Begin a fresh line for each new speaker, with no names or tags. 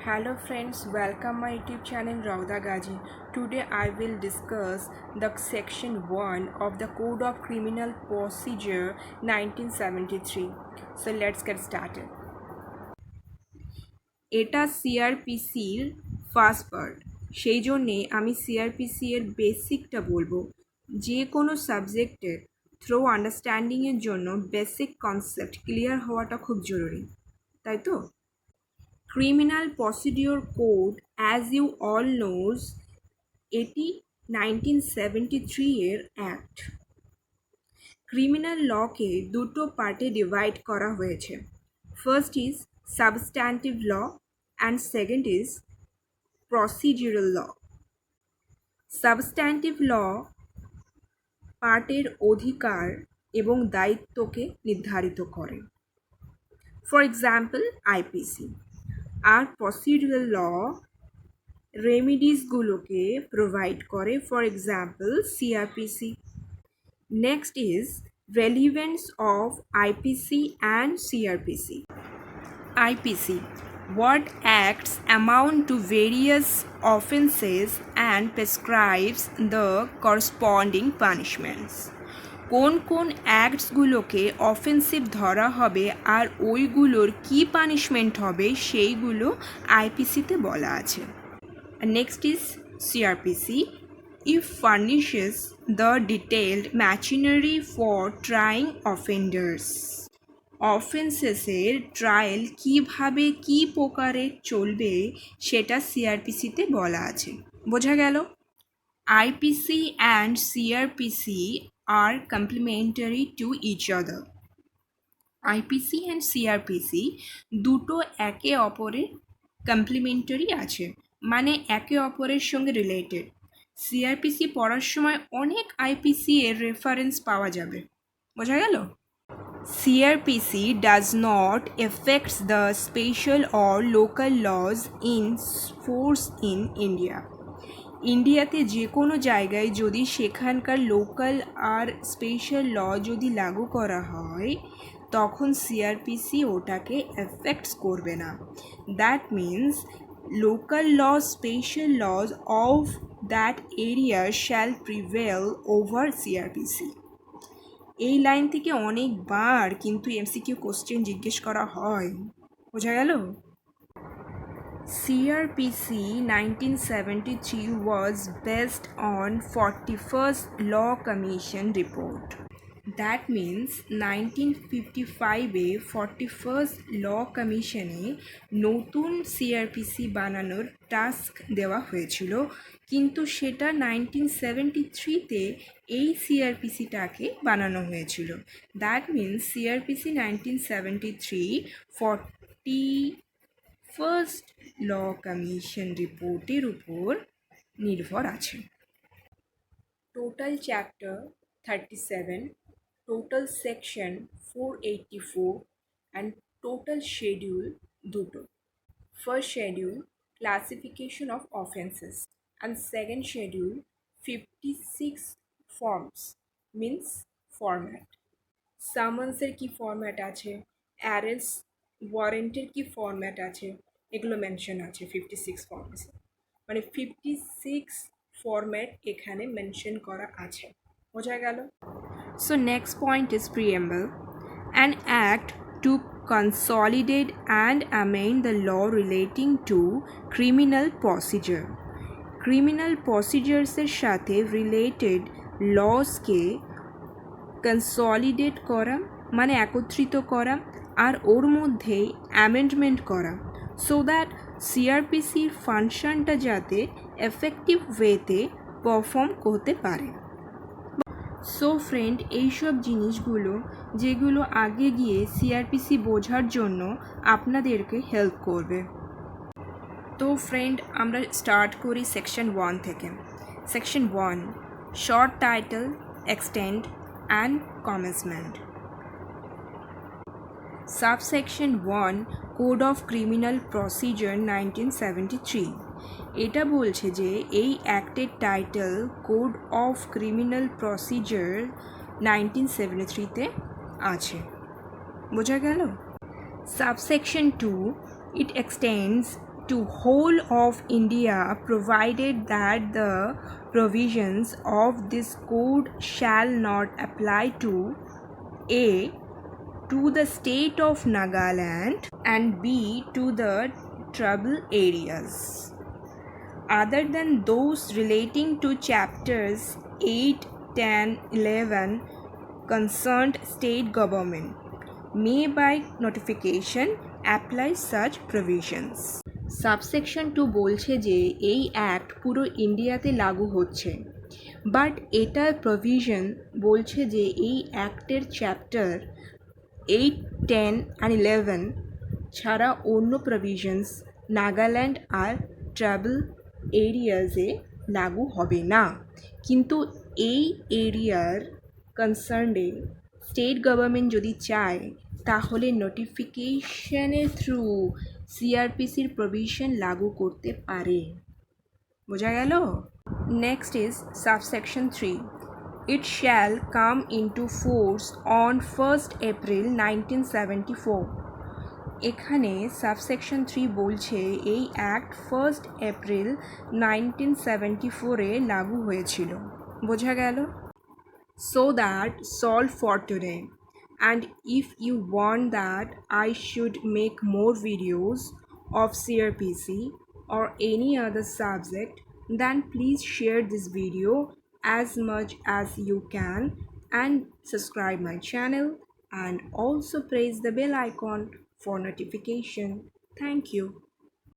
Hello friends, welcome my YouTube channel Rauda Gaji. Today I will discuss the section 1 of the Code of Criminal Procedure 1973. So let's get started. এটা সিআরপিসির first part, সেই জন্যে আমি CrPC এর বেসিকটা বলবো। যে কোনো সাবজেক্টের থ্রো আন্ডারস্ট্যান্ডিংয়ের জন্য বেসিক কনসেপ্ট ক্লিয়ার হওয়াটা খুব জরুরি, তাই তো? Criminal Procedure Code, as you all knows, এটি 1973 এর অ্যাক্ট। ক্রিমিনাল লকে দুটো পার্টে ডিভাইড করা হয়েছে। First is substantive law and second is procedural law. Substantive law পার্টের অধিকার এবং দায়িত্বকে নির্ধারিত করে। For example IPC. আর প্রসিডিউরাল ল রেমিডিসগুলোকে প্রোভাইড করে, for example CrPC. Next is relevance of IPC and CrPC. IPC, what acts amount to various offenses and prescribes the corresponding punishments. কোন কোন অ্যাক্টসগুলোকে অফেন্সিভ ধরা হবে আর ওইগুলোর কী পানিশমেন্ট হবে সেইগুলো আইপিসিতে বলা আছে। Next is CrPC. It furnishes the detailed machinery for trying offenders. অফেন্সেসের ট্রায়াল কীভাবে কী প্রকারে চলবে সেটা সিআরপিসিতে বলা আছে। বোঝা গেল? IPC and CrPC are complementary to each other. IPC and CrPC দুটো একে অপরের কমপ্লিমেন্টারি আছে, মানে একে অপরের সঙ্গে রিলেটেড। সিআরপিসি পড়ার সময় অনেক আইপিসি এর রেফারেন্স পাওয়া যাবে। বোঝা গেল? CrPC does not effects the special or local lodge in force in India. ইন্ডিয়াতে যে কোনো জায়গায় যদি সেখানকার লোকাল আর স্পেশাল ল যদি লাগু করা হয় তখন সিআরপিসি ওটাকে এফেক্টস করবে না। That means local law special laws of that area shall prevail over CrPC. এই লাইন থেকে অনেকবার কিন্তু এমসিকিউ কোশ্চেন জিজ্ঞেস করা হয়। বোঝা গেল? CRPC 1973 was based on 41st Law Commission report. That means 1955-এ 41st Law Commission-এ নতুন CRPC বানানোর টাস্ক দেওয়া হয়েছিল, কিন্তু সেটা 1973-তে এই সিআরপিসিটাকে বানানো হয়েছিল। That means CrPC 1973 41st law commission রিপোর্টের উপর নির্ভর আছে। Total chapter 37, total section 484 and total schedule দুটো। First schedule classification of offences and second schedule 56 forms means format. সামান্সের কি ফরম্যাট আছে, অ্যারেস্ট ওয়ারেন্টের কি ফরম্যাট আছে, এগুলো মেনশন আছে 56 ফর্মসে, মানে 56 ফরম্যাট এখানে মেনশন করা আছে। বোঝা গেল? So next point is preamble. An act to consolidate and amend the law relating to criminal procedure. Criminal প্রসিডিউরসের সাথে রিলেটেড লসকে কনসলিডেট করা মানে একত্রিত করা আর ওর মধ্যেই অ্যামেন্ডমেন্ট করা, সো দ্যাট সিআরপিসির ফাংশনটা যাতে এফেক্টিভ ওয়েতে পারফর্ম করতে পারে। সো ফ্রেন্ড, এইসব জিনিসগুলো যেগুলো আগে গিয়ে সিআরপিসি বোঝার জন্য আপনাদেরকে হেল্প করবে। তো ফ্রেন্ড, আমরা স্টার্ট করি সেকশন 1 থেকে। Section 1, short title, extend and commencement. Subsection 1, code of criminal procedure 1973। এটা বলছে যে এই অ্যাক্টের title code of criminal procedure 1973-তে আছে। বোঝা গেল? Subsection 2, it extends to whole of India, provided that the provisions of this code shall not apply to A. to the state of Nagaland and B. to the tribal areas, other than those relating to chapters 8, 10, 11 concerned state government may by notification apply such provisions. Subsection 2 বলছে যে এই act পুরো ইন্ডিয়াতে লাগু হচ্ছে, but এটার provision বলছে যে এই অ্যাক্টের চ্যাপ্টার 8, 10 and 11 ছাড়া অন্য প্রভিশনস নাগাল্যান্ড আর ট্রাইবাল এরিয়াজে লাগু হবে না। কিন্তু এই এরিয়ার কনসার্নে স্টেট গভর্নমেন্ট যদি চায় তাহলে নোটিফিকেশনের থ্রু সিআরপিসির প্রভিশন লাগু করতে পারে। বোঝা গেল? Next is subsection 3, it shall come into force on 1st April 1974। এখানে সাবসেকশন 3 বলছে এই অ্যাক্ট 1st এপ্রিল 1974-এ লাগু হয়েছিল। বোঝা গেল? So that's all for today, and if you want that I should make more videos of CRPC or any other subject, then please share this video as much as you can and subscribe my channel and also press the bell icon for notification. Thank you.